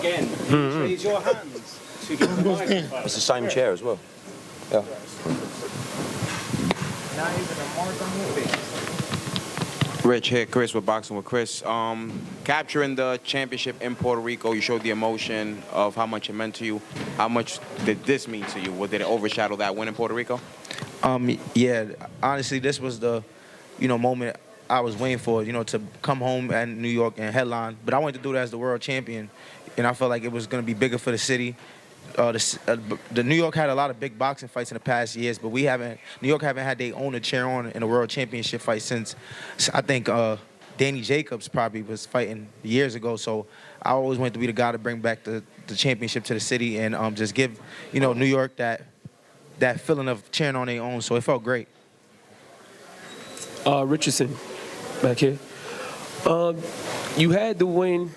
again. Please raise your hands to give the microphone. It's the same chair as well. Yeah. Not even a mark on your face. Rich here, Chris with Boxing with Chris. Capturing the championship in Puerto Rico, you showed the emotion of how much it meant to you. How much did this mean to you? What did it overshadow that win in Puerto Rico? Yeah, honestly, this was the, moment I was waiting for, to come home in New York and headline. But I wanted to do that as the world champion, and I felt like it was going to be bigger for the city. The New York had a lot of big boxing fights in the past years, but New York haven't had their own chair on in a world championship fight since, I think, Danny Jacobs probably was fighting years ago. So I always wanted to be the guy to bring back the championship to the city and just give, New York that feeling of cheering on their own. So it felt great. Richardson, back here. You had the win.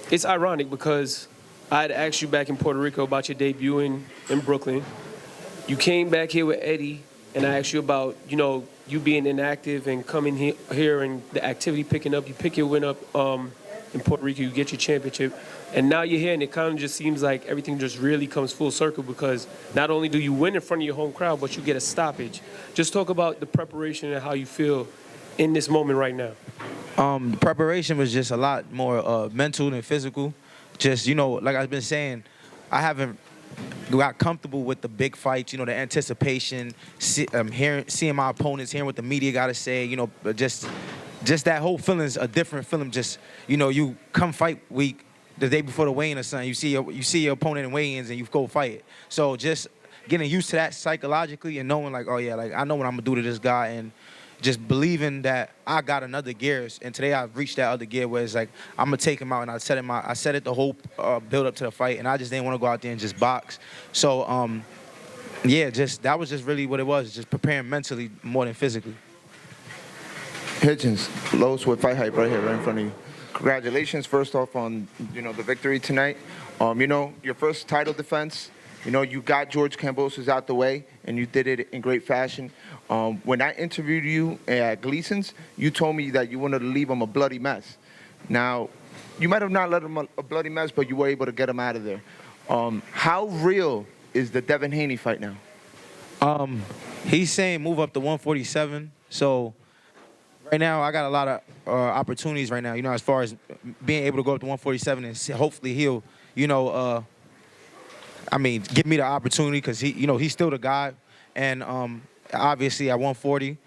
It's ironic because I had asked you back in Puerto Rico about your debut in Brooklyn. You came back here with Eddie, and I asked you about, you being inactive and coming here and the activity picking up. You pick your win up in Puerto Rico, you get your championship. And now you're here, and it kind of just seems like everything just really comes full circle because not only do you win in front of your home crowd, but you get a stoppage. Just talk about the preparation and how you feel in this moment right now. The preparation was just a lot more mental than physical. Just, like I've been saying, I haven't got comfortable with the big fights, the anticipation, seeing my opponents, hearing what the media got to say, just that whole feeling is a different feeling. Just, you come fight week the day before the weigh-in or something, you see your opponent in weigh-ins and you go fight it. So just getting used to that psychologically and knowing like, oh yeah, like I know what I'm gonna do to this guy and just believing that I got another gear. And today I've reached that other gear where it's like I'm gonna take him out, and I set it the whole build up to the fight, and I just didn't want to go out there and just box. So yeah, that was just really what it was, just preparing mentally more than physically. Hitchins, Lowe's with FightHype right here, right in front of you. Congratulations, first off, on the victory tonight. Your first title defense. You got George Kambosos out the way, and you did it in great fashion. When I interviewed you at Gleason's, you told me that you wanted to leave him a bloody mess. Now, you might have not left him a bloody mess, but you were able to get him out of there. How real is the Devin Haney fight now? He's saying move up to 147, so right now I got a lot of opportunities right now, as far as being able to go up to 147 and hopefully he'll, give me the opportunity because he's still the guy, and obviously at 140.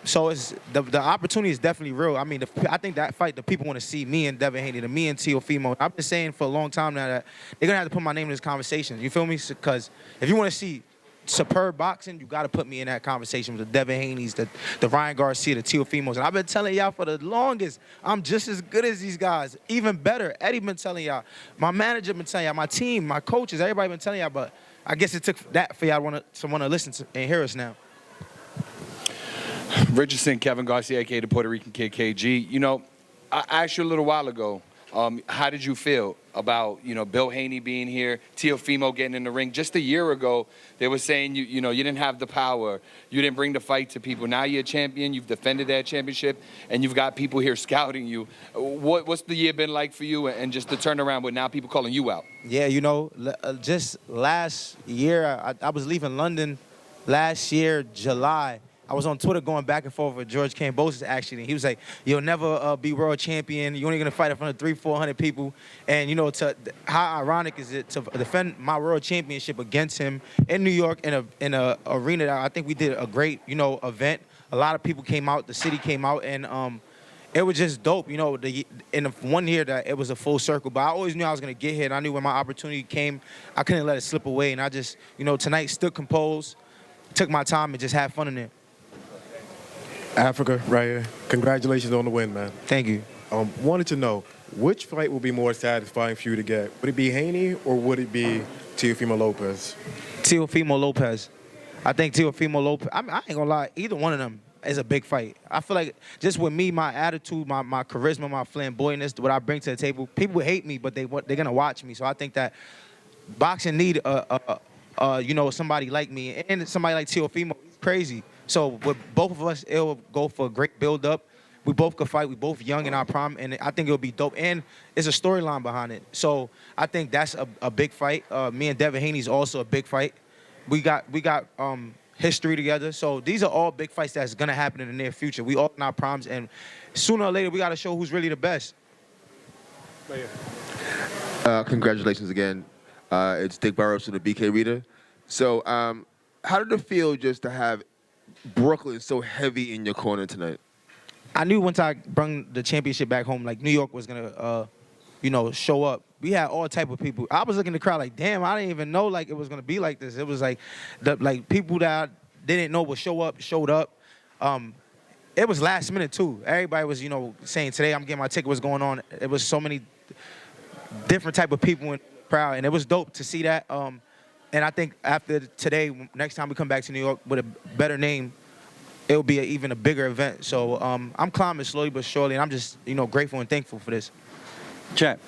So it's the opportunity is definitely real. I think that fight, the people want to see me and Devin Haney, me and Teofimo. I've been saying for a long time now that they're gonna have to put my name in this conversation. You feel me? Because if you want to see superb boxing, you got to put me in that conversation with the Devin Haney's, the Ryan Garcia, the Teofimos. And I've been telling y'all for the longest, I'm just as good as these guys, even better. Eddie been telling y'all, my manager been telling y'all, my team, my coaches, everybody been telling y'all, but I guess it took that for y'all to want to listen to and hear us now. Richardson, Kevin Garcia, a.k.a. the Puerto Rican Kid, KG. I asked you a little while ago, how did you feel about, Bill Haney being here, Teofimo getting in the ring? Just a year ago, they were saying, you didn't have the power. You didn't bring the fight to people. Now you're a champion. You've defended that championship, and you've got people here scouting you. What's the year been like for you, and just the turnaround with now people calling you out? Yeah, just last year, I was leaving London last year, July. I was on Twitter going back and forth with George Kambosos, actually. And he was like, you'll never be world champion. You're only going to fight in front of 300-400 people. And, how ironic is it to defend my world championship against him in New York in a arena that I think we did a great, event. A lot of people came out. The city came out. And it was just dope, in the 1 year that it was a full circle. But I always knew I was going to get here. And I knew when my opportunity came, I couldn't let it slip away. And I just, tonight stood composed, took my time, and just had fun in it. Africa, right here. Congratulations on the win, man. Thank you. Wanted to know, which fight will be more satisfying for you to get? Would it be Haney or would it be Teofimo Lopez? Teofimo Lopez. I think Teofimo Lopez, I ain't gonna lie, either one of them is a big fight. I feel like just with me, my attitude, my charisma, my flamboyantness, what I bring to the table, people hate me, but they're gonna watch me. So I think that boxing need somebody like me and somebody like Teofimo. He's crazy. So with both of us, it'll go for a great build-up. We both could fight. We both young in our prime, and I think it'll be dope. And there's a storyline behind it. So I think that's a big fight. Me and Devin Haney's also a big fight. We got history together. So these are all big fights that's gonna happen in the near future. We all in our primes, and sooner or later we gotta show who's really the best. Congratulations again. It's Dick Burrows from the BK Reader. So how did it feel just to have Brooklyn so heavy in your corner tonight? I knew once I brought the championship back home, like New York was gonna, show up. We had all type of people. I was looking at the crowd like, damn, I didn't even know like it was gonna be like this. It was like, people that I didn't know would show up, showed up. It was last minute too. Everybody was, saying today I'm getting my ticket. What's going on? It was so many different type of people in the crowd, and it was dope to see that. And I think after today, next time we come back to New York with a better name, it'll be even a bigger event. So I'm climbing slowly but surely, and I'm just, grateful and thankful for this. Champ,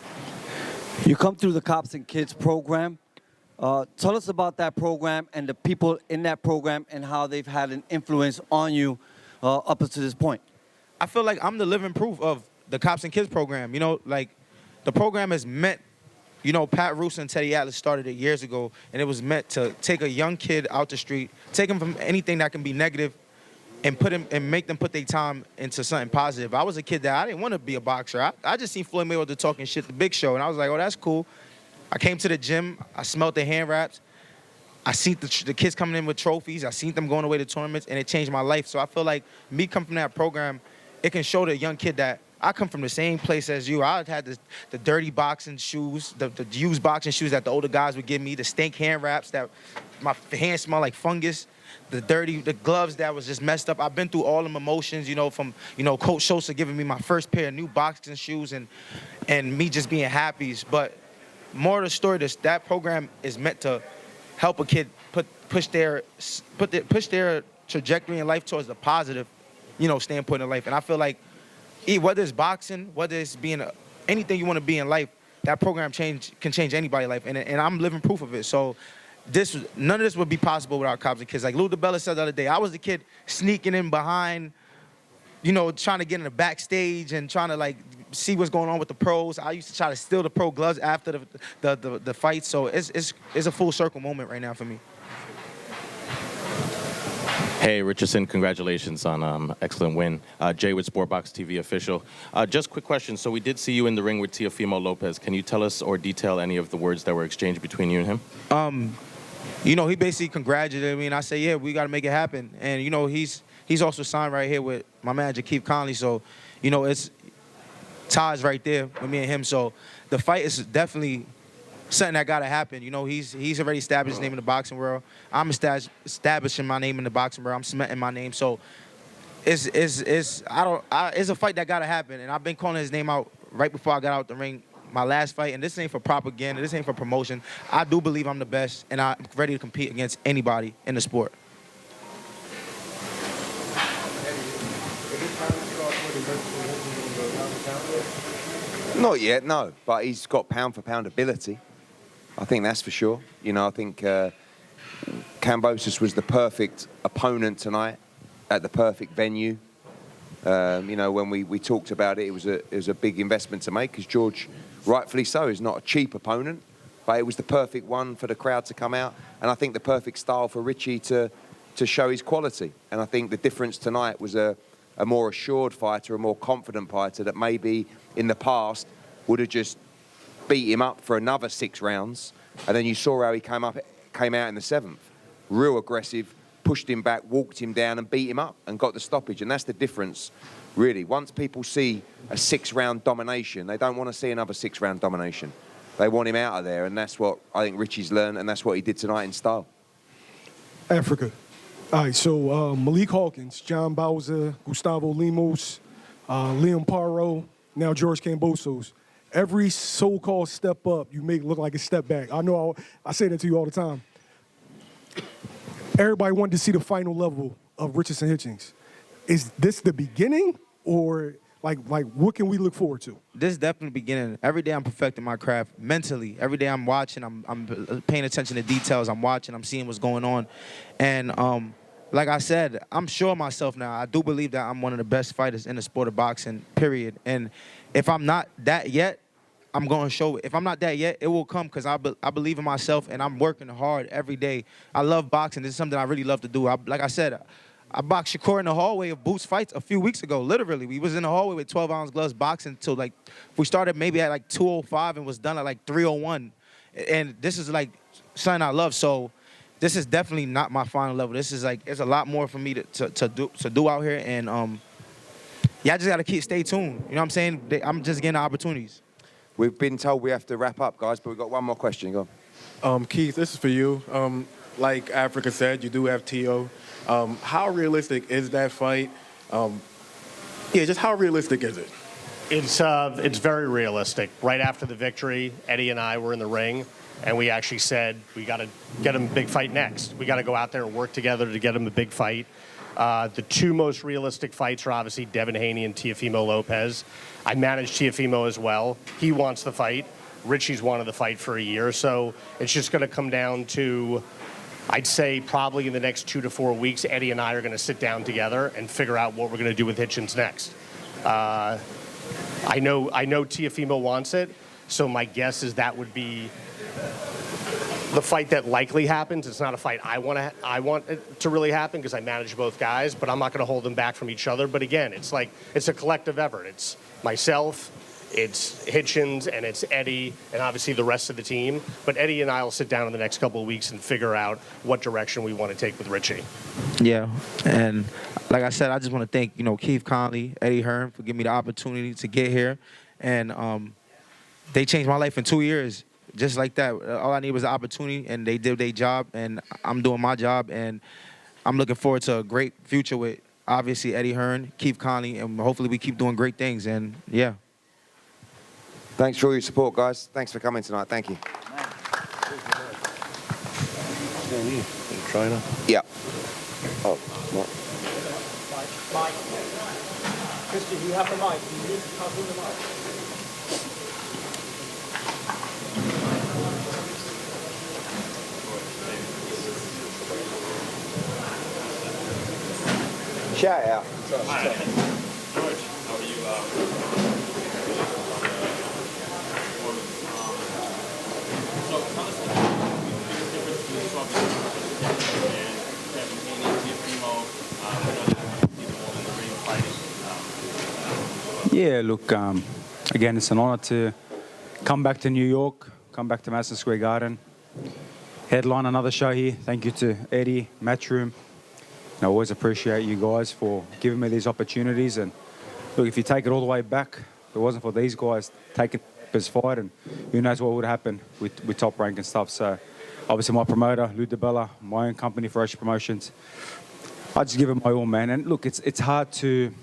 you come through the Cops and Kids program. Tell us about that program and the people in that program and how they've had an influence on you up until this point. I feel like I'm the living proof of the Cops and Kids program. The program is meant, Pat Russo and Teddy Atlas started it years ago, and it was meant to take a young kid out the street, take him from anything that can be negative, and make them put their time into something positive. I was a kid that I didn't want to be a boxer. I just seen Floyd Mayweather talking shit at the Big Show, and I was like, oh, that's cool. I came to the gym. I smelled the hand wraps. I seen the kids coming in with trophies. I seen them going away to tournaments, and it changed my life. So I feel like me coming from that program, it can show the young kid that I come from the same place as you. I had the dirty boxing shoes, the used boxing shoes that the older guys would give me, the stink hand wraps that my hands smell like fungus, the gloves that was just messed up. I've been through all them emotions, from, Coach Sosa giving me my first pair of new boxing shoes and me just being happy. But more of the story, that program is meant to help a kid push their trajectory in life towards the positive, standpoint in life. And I feel like whether it's boxing, whether it's being anything you want to be in life, that program can change anybody's life. And I'm living proof of it. So none of this would be possible without Cops and Kids. Like Lou DiBella said the other day, I was the kid sneaking in behind, trying to get in the backstage and trying to see what's going on with the pros. I used to try to steal the pro gloves after the fight. So it's a full circle moment right now for me. Hey, Richardson, congratulations on excellent win. Jay with Sportbox TV official. Just quick question. So we did see you in the ring with Teofimo Lopez. Can you tell us or detail any of the words that were exchanged between you and him? He basically congratulated me, and I said, yeah, we got to make it happen. And, he's also signed right here with my manager, Keith Conley. So, it's ties right there with me and him. So the fight is definitely something that got to happen. He's already established his name in the boxing world. I'm establishing my name in the boxing world. I'm cementing my name. So it's a fight that got to happen. And I've been calling his name out right before I got out the ring. My last fight, and this ain't for propaganda, this ain't for promotion. I do believe I'm the best, and I'm ready to compete against anybody in the sport. Not yet, no, but he's got pound-for-pound ability. I think that's for sure. I think Kambosos was the perfect opponent tonight at the perfect venue. When we talked about it, it was a big investment to make because George, rightfully so, is not a cheap opponent, but it was the perfect one for the crowd to come out, and I think the perfect style for Richie to show his quality. And I think the difference tonight was a more assured fighter, a more confident fighter that maybe in the past would have just beat him up for another 6 rounds, and then you saw how he came out in the 7th. Real aggressive, pushed him back, walked him down and beat him up and got the stoppage. And that's the difference, really. Once people see a 6-round domination, they don't want to see another 6-round domination. They want him out of there, and that's what I think Richie's learned, and that's what he did tonight in style. Africa. All right, so Malik Hawkins, John Bowser, Gustavo Limos, Liam Paro, now George Kambosos. Every so-called step up, you make look like a step back. I know I say that to you all the time. Everybody wanted to see the final level of Richardson Hitchins. Is this the beginning, or like what can we look forward to? This is definitely the beginning. Every day I'm perfecting my craft mentally. Every day I'm watching, I'm paying attention to details. I'm watching, I'm seeing what's going on. And like I said, I'm sure of myself now. I do believe that I'm one of the best fighters in the sport of boxing, period. And if I'm not that yet, I'm going to show it. If I'm not that yet, it will come because I believe in myself and I'm working hard every day. I love boxing. This is something I really love to do. Like I said, I boxed Shakur in the hallway of Boots Fights a few weeks ago, literally. We was in the hallway with 12-ounce gloves boxing till like, we started maybe at like 2:05 and was done at like 3:01. And this is like something I love. So this is definitely not my final level. This is like, it's a lot more for me to do out here. And yeah, I just got to stay tuned. You know what I'm saying? I'm just getting the opportunities. We've been told we have to wrap up, guys, but we've got one more question. Go on. Keith, this is for you. Like Africa said, you do have T.O. How realistic is that fight? Just how realistic is it? It's very realistic. Right after the victory, Eddie and I were in the ring, and we actually said we got to get him a big fight next. We got to go out there and work together to get him a big fight. The two most realistic fights are obviously Devin Haney and Teofimo Lopez. I managed Teofimo as well. He wants the fight. Richie's wanted the fight for a year. So it's just going to come down to, I'd say probably in the next 2 to 4 weeks, Eddie and I are going to sit down together and figure out what we're going to do with Hitchins next. I know Teofimo wants it, so my guess is that would be the fight that likely happens. It's not a fight I want it to really happen because I manage both guys, but I'm not going to hold them back from each other. But again, it's a collective effort. It's myself, it's Hitchins, and it's Eddie, and obviously the rest of the team. But Eddie and I will sit down in the next couple of weeks and figure out what direction we want to take with Richie. Yeah, and like I said, I just want to thank, Keith Conley, Eddie Hearn for giving me the opportunity to get here. And they changed my life in 2 years. Just like that. All I need was an opportunity, and they did their job, and I'm doing my job, and I'm looking forward to a great future with, obviously, Eddie Hearn, Keith Conley, and hopefully we keep doing great things, and yeah. Thanks for all your support, guys. Thanks for coming tonight. Thank you. Trainer? Yeah. Oh, what? Mike. Christian, you have the mic. You need to cover the mic. Shout out. Hi. George, how are you? So tell us the difference between Swami and Devin Haney, Teofimo, people in the ring fighting. Yeah, look, again, it's an honor to come back to New York, come back to Madison Square Garden, headline another show here. Thank you to Eddie, Matchroom. I always appreciate you guys for giving me these opportunities. And look, if you take it all the way back, if it wasn't for these guys taking this fight, and who knows what would happen with Top Rank and stuff. So obviously my promoter, Lou DiBella, my own company, Ferocious Promotions, I just give it my all, man. And look, it's hard to,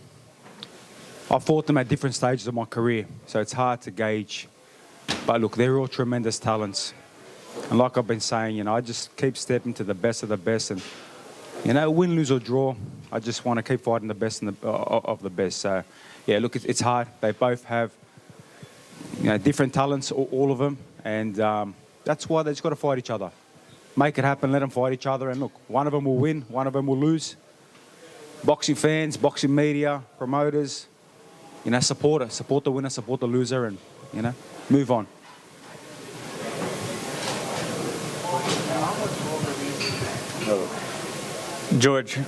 I fought them at different stages of my career, so it's hard to gauge. But look, they're all tremendous talents. And like I've been saying, I just keep stepping to the best of the best. And win, lose or draw, I just want to keep fighting the best of the best. So, yeah, look, it's hard. They both have, different talents, all of them, and that's why they just got to fight each other. Make it happen, let them fight each other, and look, one of them will win, one of them will lose. Boxing fans, boxing media, promoters, support the winner, support the loser, and, move on. George,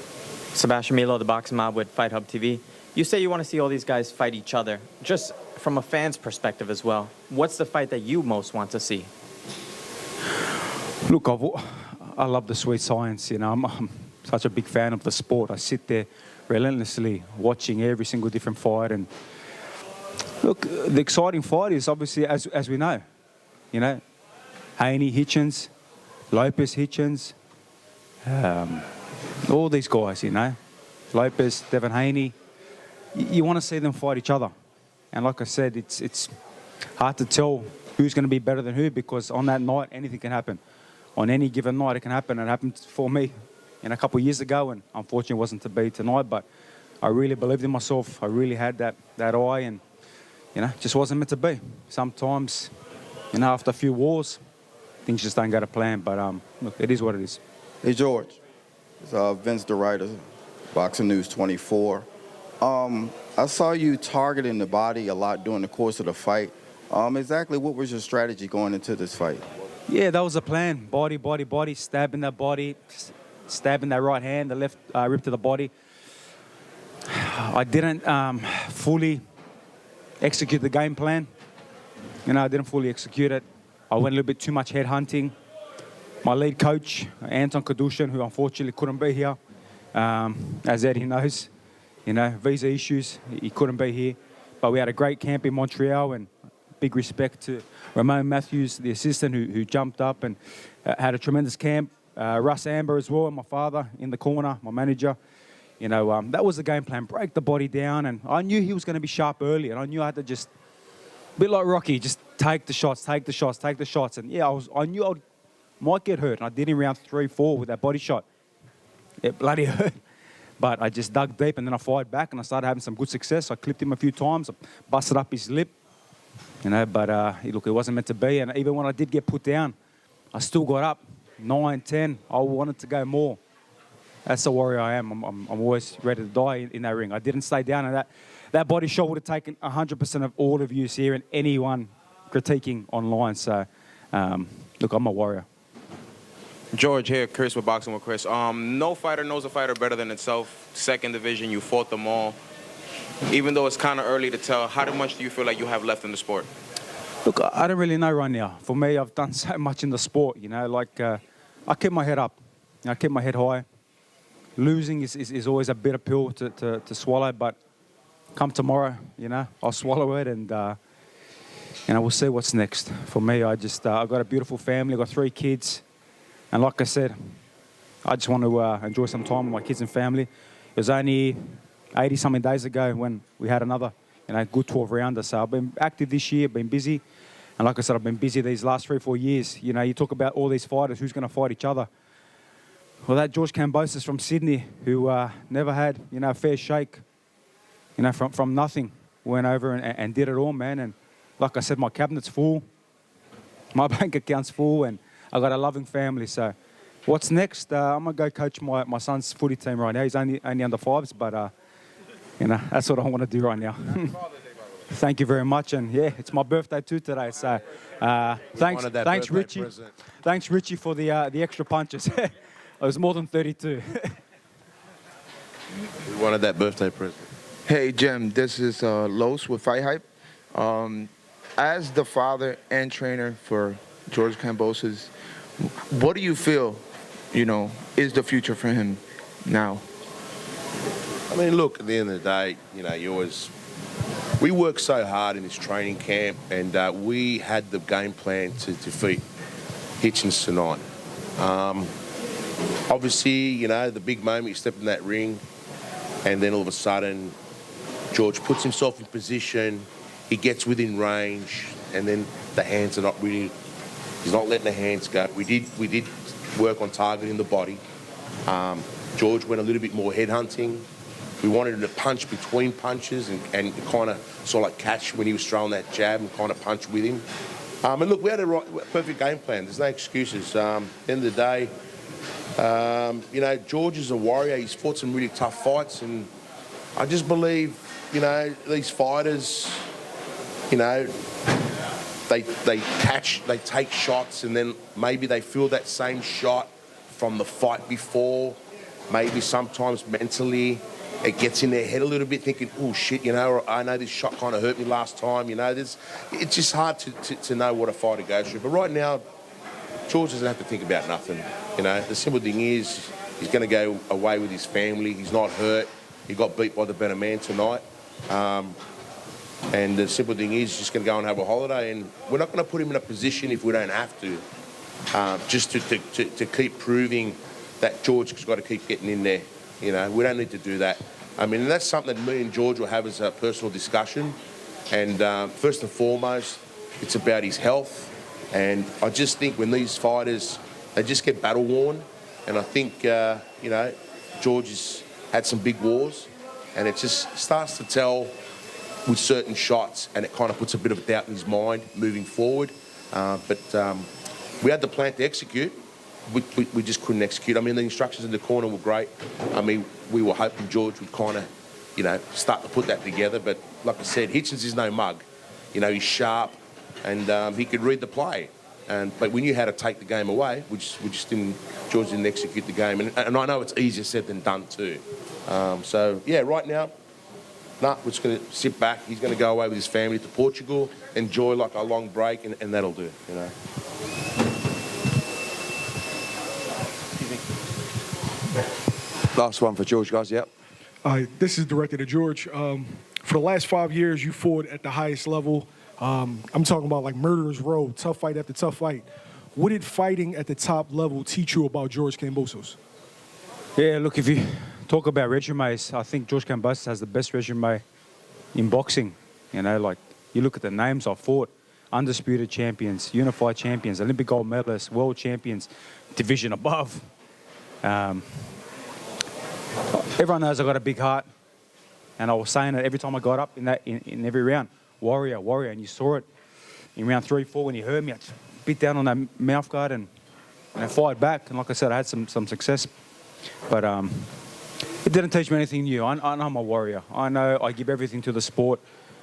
Sebastian Milo, the Boxing Mob with FightHype TV. You say you want to see all these guys fight each other. Just from a fan's perspective as well, what's the fight that you most want to see? Look, I love the sweet science. I'm such a big fan of the sport. I sit there relentlessly watching every single different fight. And look, the exciting fight is obviously, as we know, Haney, Hitchins, Lopez, Hitchins, all these guys, Lopez, Devin Haney. You want to see them fight each other. And like I said, it's hard to tell who's going to be better than who, because on that night, anything can happen. On any given night, it can happen. It happened for me a couple of years ago, and unfortunately it wasn't to be tonight, but I really believed in myself. I really had that eye, and, just wasn't meant to be. Sometimes, after a few wars, things just don't go to plan, but look, it is what it is. Hey, George. It's Vince DeRuyter, Boxing News 24. I saw you targeting the body a lot during the course of the fight. Exactly what was your strategy going into this fight? Yeah, that was the plan. Body, body, body, stabbing that body, stabbing that right hand, the left rib to the body. I didn't fully execute the game plan. I didn't fully execute it. I went a little bit too much head hunting. My lead coach, Anton Kadushin, who unfortunately couldn't be here, as Eddie knows, visa issues, he couldn't be here. But we had a great camp in Montreal, and big respect to Ramon Matthews, the assistant, who jumped up and had a tremendous camp. Russ Amber as well, and my father in the corner, my manager. That was the game plan, break the body down, and I knew he was going to be sharp early, and I knew I had to just, a bit like Rocky, just take the shots, take the shots, take the shots. And yeah, I knew I might get hurt, and I did in round 3, 4 with that body shot. It bloody hurt. But I just dug deep, and then I fired back, and I started having some good success. I clipped him a few times, I busted up his lip, but look, it wasn't meant to be. And even when I did get put down, I still got up, 9, 10. I wanted to go more. That's the warrior I am. I'm always ready to die in that ring. I didn't stay down, and that body shot would have taken 100% of all of you here and anyone critiquing online. So, look, I'm a warrior. George here, Chris with Boxing with Chris. No fighter knows a fighter better than itself. Second division, you fought them all. Even though it's kind of early to tell, how much do you feel like you have left in the sport? Look, I don't really know right now. For me, I've done so much in the sport, I keep my head up. I keep my head high. Losing is always a bitter pill to swallow, but come tomorrow, I'll swallow it, and we'll see what's next. For me, I've got a beautiful family, I've got 3 kids, and like I said, I just want to enjoy some time with my kids and family. It was only 80-something days ago when we had another, good 12-rounder. So I've been active this year, been busy, and like I said, I've been busy these last 3 or 4 years. You talk about all these fighters, who's going to fight each other. Well, that George Kambosos from Sydney, who never had, a fair shake, from nothing, went over and did it all, man. And like I said, my cabinet's full, my bank account's full, and I got a loving family. So what's next? I'm going to go coach my son's footy team right now. He's only under 5s, but, that's what I want to do right now. Thank you very much. And, yeah, it's my birthday too today. So thanks, Richie. Thanks, Richie, for the extra punches. It was more than 32. We wanted that birthday present. Hey, Jim, this is Los with FightHype. As the father and trainer for George Kambosos, what do you feel, is the future for him now? I mean, look, at the end of the day, we worked so hard in this training camp, and we had the game plan to defeat Hitchins tonight. Obviously, the big moment, you step in that ring, and then all of a sudden, George puts himself in position, he gets within range, and then the hands are not really, he's not letting the hands go. We did work on targeting the body. George went a little bit more head hunting. We wanted him to punch between punches and kind of sort of like catch when he was throwing that jab and kind of punch with him. And look, we had a perfect game plan. There's no excuses. At the end of the day, George is a warrior. He's fought some really tough fights, and I just believe, these fighters, they take shots, and then maybe they feel that same shot from the fight before. Maybe sometimes mentally it gets in their head a little bit, thinking, oh shit, I know this shot kind of hurt me last time. It's just hard to know what a fighter goes through. But right now, George doesn't have to think about nothing. The simple thing is, he's going to go away with his family. He's not hurt. He got beat by the better man tonight. And the simple thing is, he's just going to go and have a holiday. And we're not going to put him in a position if we don't have to, just to keep proving that George has got to keep getting in there. We don't need to do that. I mean, that's something that me and George will have as a personal discussion. And first and foremost, it's about his health. And I just think when these fighters, they just get battle worn. And I think, George has had some big wars. And it just starts to tell with certain shots. And it kind of puts a bit of doubt in his mind moving forward. But we had the plan to execute. we just couldn't execute. I mean, the instructions in the corner were great. I mean, we were hoping George would kind of, start to put that together. But like I said, Hitchins is no mug. He's sharp, and he could read the play. But we knew how to take the game away. George didn't execute the game. And I know it's easier said than done too. So, yeah, right now, we're just going to sit back. He's going to go away with his family to Portugal, enjoy like a long break, and that'll do, Last one for George, guys. Yep. This is directed at George. For the last 5 years, you fought at the highest level. I'm talking about like murderer's row, tough fight after tough fight. What did fighting at the top level teach you about George Kambosos? Yeah, look, if you talk about resumes, I think George Kambosos has the best resume in boxing. Like you look at the names I've fought: undisputed champions, unified champions, Olympic gold medalists, world champions, division above. Everyone knows I got a big heart, and I was saying it every time I got up in every round. Warrior, warrior, and you saw it in round 3, 4 when you heard me. I just bit down on that mouth guard and I fired back. And like I said, I had some success, but it didn't teach me anything new. I know I'm a warrior. I know I give everything to the sport.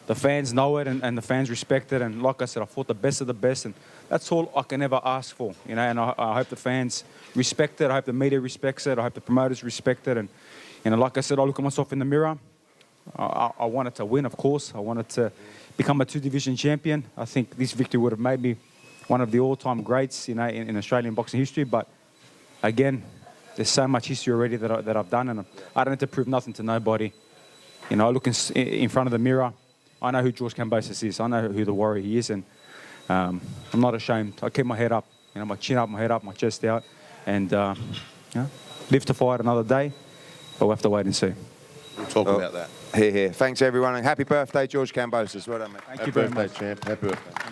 The fans know it, and the fans respect it. And like I said, I fought the best of the best, and that's all I can ever ask for. And I hope the fans respect it. I hope the media respects it. I hope the promoters respect it. And like I said, I look at myself in the mirror. I wanted to win, of course. I wanted to become a 2-division champion. I think this victory would have made me one of the all-time greats, in Australian boxing history. But again, there's so much history already that I've done, and I don't have to prove nothing to nobody. I look in front of the mirror. I know who George Kambosos is. I know who the warrior he is, and I'm not ashamed. I keep my head up, my chin up, my head up, my chest out, and live to fight another day. But we'll have to wait and see. We'll talk about that. Here. Thanks, everyone, and happy birthday, George Kambosos. Well done, mate. Thank you very much. Champ. Happy birthday.